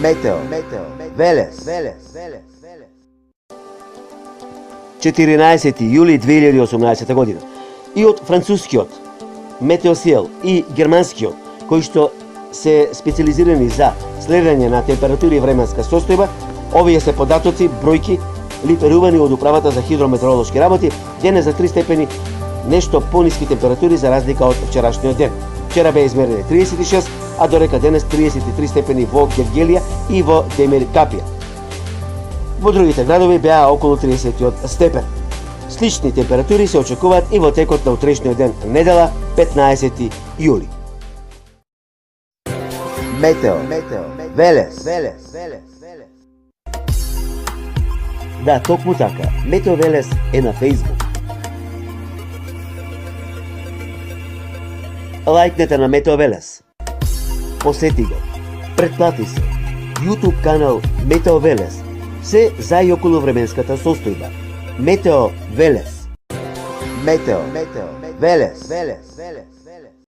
Метео Велес. 14 јули 2018 година. И од францускиот метеосиел и германскиот, кои што се специализирани за следење на температури и временска состојба, овие се податоци, бројки, лиферувани од Управата за хидрометеоролошки работи, денес за 3 степени нешто пониски температури за разлика од вчерашниот ден. Вчера беа измерени 36, а дорека денес 33 степени во Гергелија и во Демир Капија. Во другите градови беа околу 30 степен. Слични температури се очекуваат и во текот на утрешниот ден, недела, 15 јули. Метео Велес. Да, токму така. Метео Велес е на Facebook. Лајкнете на Метео Велес. Посети го. Претплати се. YouTube канал Метео Велес. Се за и околу временската состојба. Метео Велес. Метео Велес.